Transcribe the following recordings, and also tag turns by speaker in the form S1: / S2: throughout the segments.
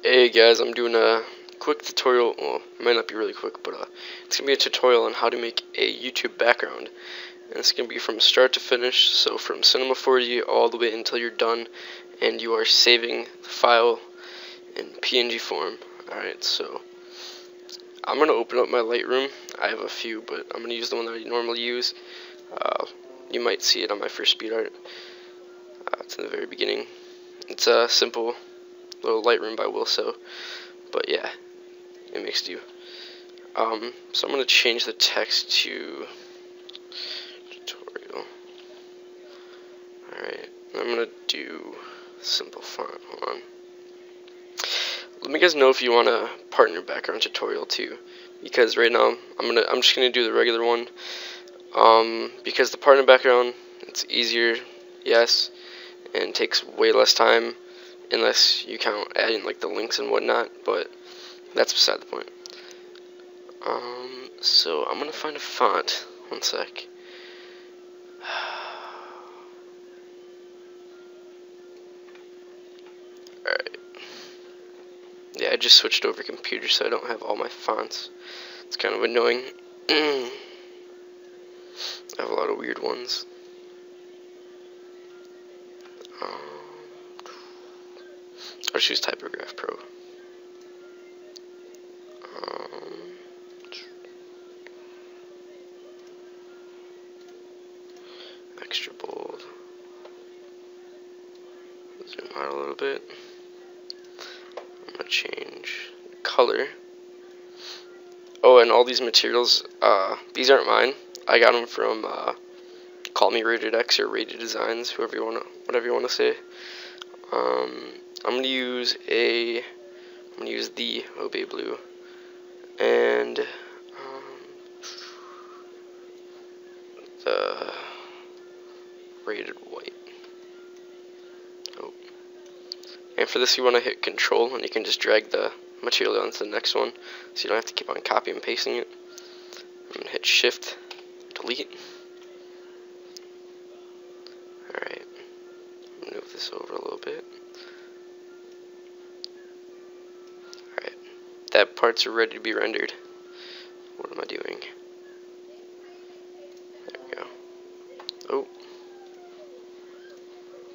S1: Hey guys, I'm doing a quick tutorial. Well, it might not be really quick, but it's gonna be a tutorial on how to make a YouTube background, and it's gonna be from start to finish. So from Cinema 4D all the way until you're done, and you are saving the file in PNG form. All right, so I'm gonna open up my Lightroom. I have a few, but I'm gonna use the one that I normally use. You might see it on my first speed art. It's in the very beginning. It's a simple little Lightroom by Wilso, but yeah, it makes do. So I'm going to change the text to tutorial. Alright, I'm going to do simple font. Hold on. Let me guys know if you want a partner background tutorial too, because right now I'm just gonna do the regular one. Because the partner background, it's easier, yes, and takes way less time unless you count adding like the links and whatnot, but that's beside the point. So I'm gonna find a font. One sec. Alright. Yeah, I just switched over computer, so I don't have all my fonts. It's kind of annoying. I have a lot of weird ones. I'll choose Typograph Pro. Extra bold. Zoom out a little bit. I'm gonna change color. Oh, and all these materials, these aren't mine. I got them from Call Me Rated X or Rated Designs, whatever you wanna say. I'm gonna use the Obey Blue and the Rated White. Oh. And for this, you want to hit Control, and you can just drag the material onto the next one, so you don't have to keep on copying and pasting it. I'm gonna hit Shift, Delete. Alright, move this over a little bit. Alright, that part's ready to be rendered. What am I doing? There we go. Oh,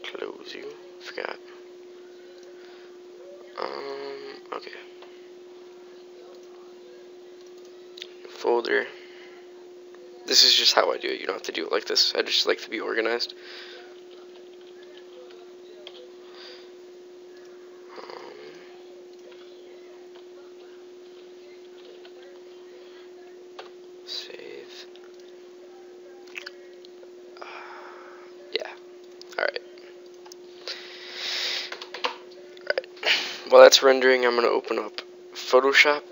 S1: close you. Forgot. Okay. Folder. This is just how I do it. You don't have to do it like this. I just like to be organized. Save. Yeah. Alright. While that's rendering, I'm going to open up Photoshop.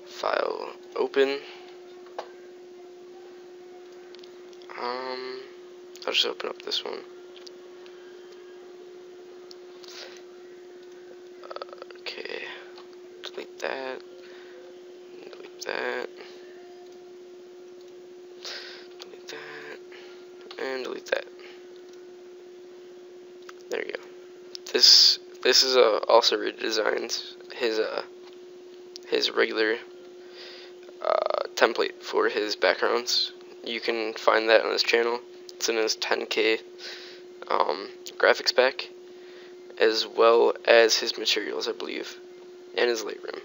S1: File open. I'll just open up this one. Okay. Delete that. Delete that. Delete that. And delete that. There you go. This is also Rated Designs. His regular template for his backgrounds. You can find that on his channel. It's in his 10K graphics pack, as well as his materials, I believe, and his Lightroom.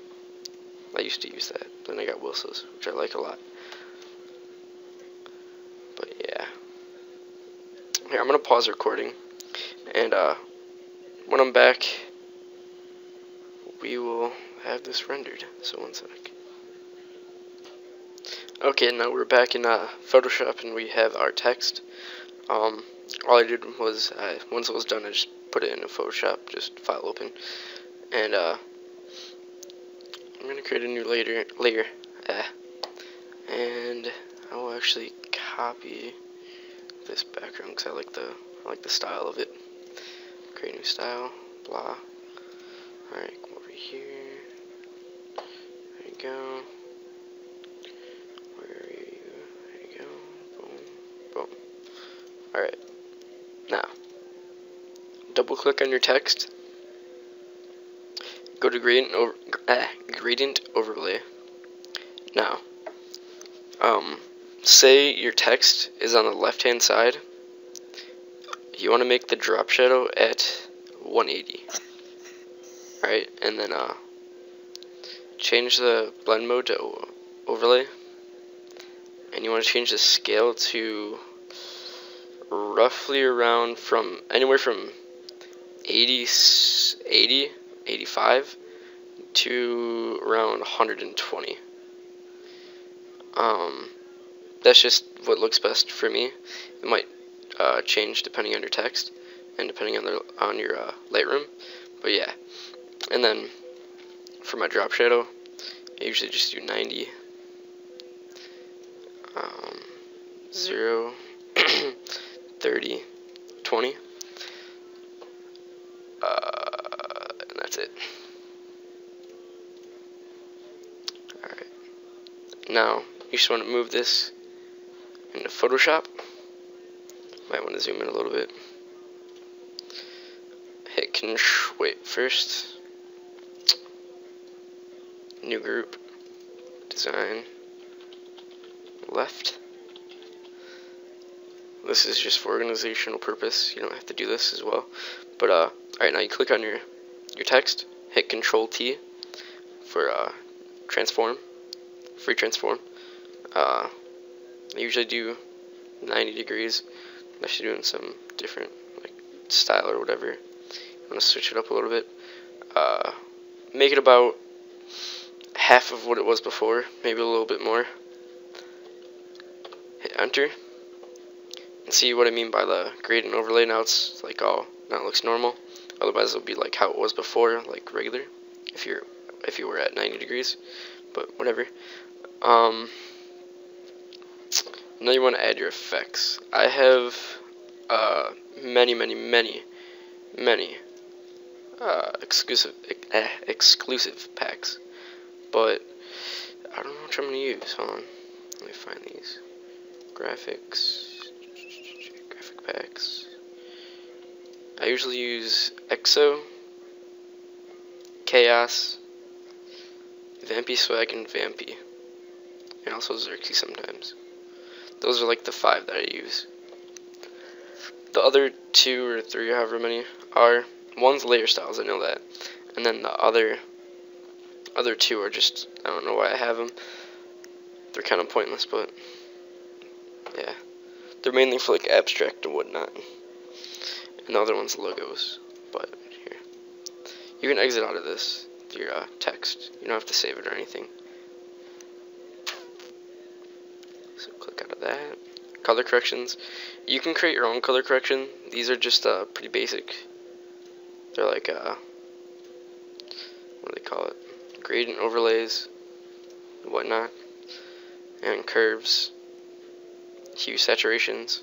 S1: I used to use that. Then I got Wilso's, which I like a lot. But yeah. Here, I'm gonna pause recording, and when I'm back, we will have this rendered. So one sec. Okay, now we're back in Photoshop, and we have our text. All I did was, once it was done, I just put it in Photoshop, just file open, and I'm gonna create a new layer, and I will actually copy this background because I like the style of it. Create a new style, blah. Alright, come over here. There you go. Alright, now double click on your text, go to gradient overlay. Now, say your text is on the left hand side. You want to make the drop shadow at 180. Alright, and then change the blend mode to overlay. And you want to change the scale to roughly around anywhere from 85 to around 120. That's just what looks best for me. It might change depending on your text and depending on your Lightroom, but yeah. And then for my drop shadow, I usually just do 90, 0, 30, 20, and that's it. Alright, now you just want to move this into Photoshop. Might want to zoom in a little bit. Hit wait, first, new group, design, left. This is just for organizational purpose. You don't have to do this as well. But alright, now you click on your text, hit Control T for transform, free transform. I usually do 90 degrees. Unless you're doing some different like style or whatever. I'm gonna switch it up a little bit. Make it about half of what it was before, maybe a little bit more. Hit enter. And see what I mean by the gradient overlay. Now it's like now it looks normal. Otherwise it'll be like how it was before, like regular. If you were at 90 degrees, but whatever. Now you want to add your effects. I have many exclusive packs, but I don't know which I'm gonna use. Hold on, let me find these graphic packs. I usually use EXO, Chaos, Vampy Swag, and Vampy, and also Xerxes sometimes. Those are like the 5 that I use. The other 2 or 3, however many, are one's layer styles, I know that, and then the other 2 are just, I don't know why I have them. They're kind of pointless, but yeah, they're mainly for like abstract and whatnot. And the other one's logos. But here, you can exit out of this your text. You don't have to save it or anything. So click out of that. Color corrections. You can create your own color correction. These are just pretty basic. They're like what do they call it? Gradient overlays and whatnot. And curves. Hue saturations.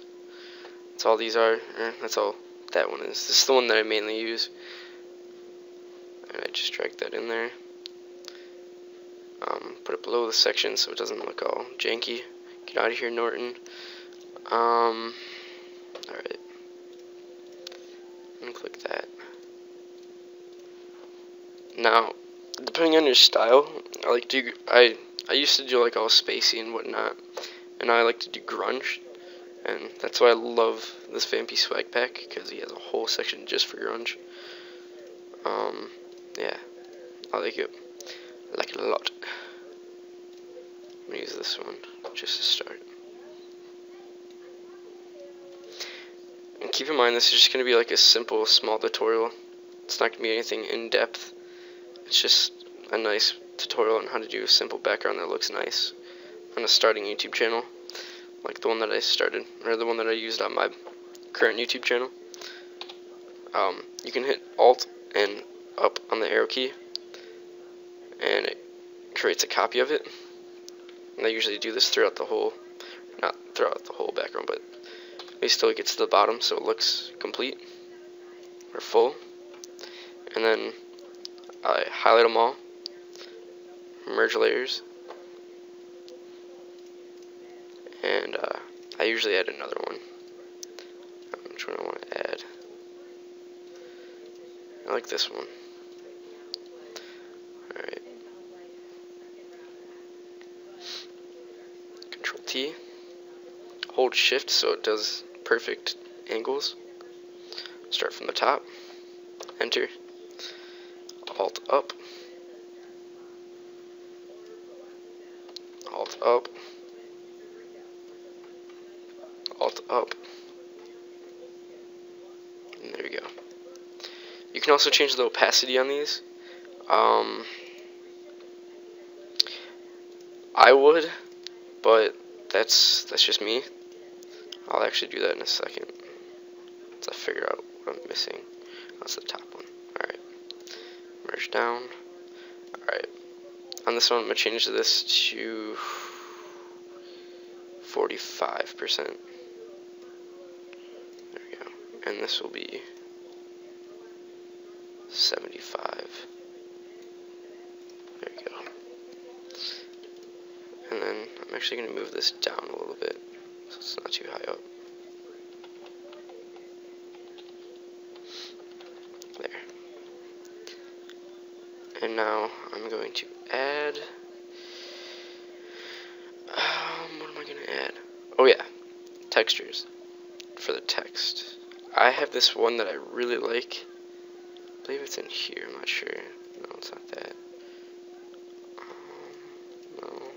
S1: That's all these are. That's all that one is. This is the one that I mainly use. And I just drag that in there. Put it below the section so it doesn't look all janky. Get out of here, Norton. Alright. And click that. Now, depending on your style, I used to do like all spacey and whatnot, and now I like to do grunge, and that's why I love this Vampy Swag pack, because he has a whole section just for grunge. Yeah, I like it. I like it a lot. I'm gonna use this one just to start. And keep in mind, this is just gonna be like a simple, small tutorial. It's not gonna be anything in depth. It's just a nice tutorial on how to do a simple background that looks nice on a starting YouTube channel, like the one that I started, or the one that I used on my current YouTube channel. You can hit Alt and up on the arrow key, and it creates a copy of it. And I usually do this throughout the whole, not throughout the whole background, but at least till it gets to the bottom so it looks complete or full. And then I highlight them all, merge layers, and I usually add another one. Which one I want to add? I like this one. key, hold shift so it does perfect angles. Start from the top, enter, alt up, alt up, alt up, and there you go. You can also change the opacity on these. I would, but that's just me. I'll actually do that in a second once I figure out what I'm missing. That's the top one. Alright. Merge down. Alright. On this one, I'm going to change this to 45%. There we go. And this will be 75. There you go. And then I'm actually going to move this down a little bit so it's not too high up. There. And now I'm going to add, what am I going to add? Oh yeah, textures for the text. I have this one that I really like. I believe it's in here, I'm not sure. No, it's not that. No.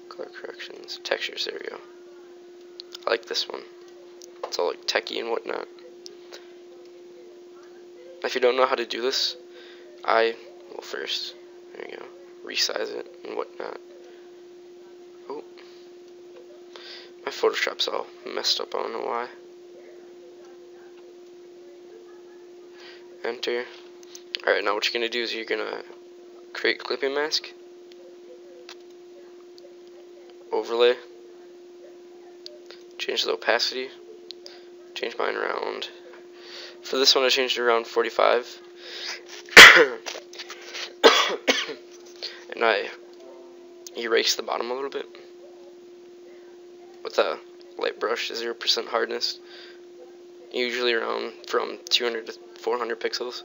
S1: Color corrections, textures, there we go. I like this one. It's all like techie and whatnot. If you don't know how to do this, well, first, there you go, resize it and whatnot. Oh, my Photoshop's all messed up, I don't know why. Enter. Alright, now what you're going to do is you're going to create clipping mask, overlay, change the opacity, change mine around, for this one I changed it around 45, and I erase the bottom a little bit with a light brush, 0% hardness, usually around from 200 to 400 pixels,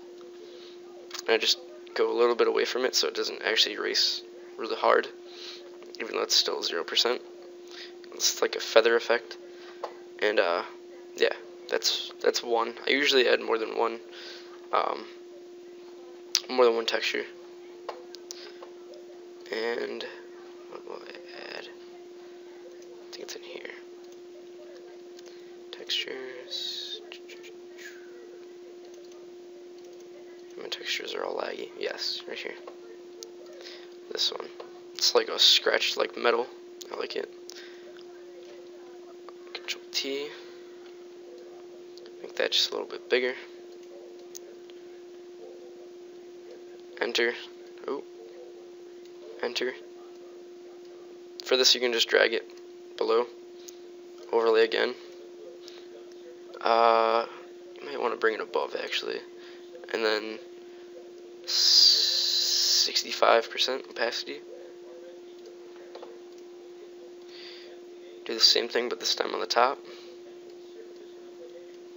S1: and I just go a little bit away from it so it doesn't actually erase really hard, even though it's still 0%. It's like a feather effect, and yeah, that's one. I usually add more than one texture. And what will I add? I think it's in here. Textures. My textures are all laggy. Yes, right here. This one. It's like a scratched like metal. I like it. Control T. Make that just a little bit bigger. Enter. Oh. Enter. For this you can just drag it below. Overlay again. You might want to bring it above actually. And then 65% opacity. Do the same thing but this time on the top.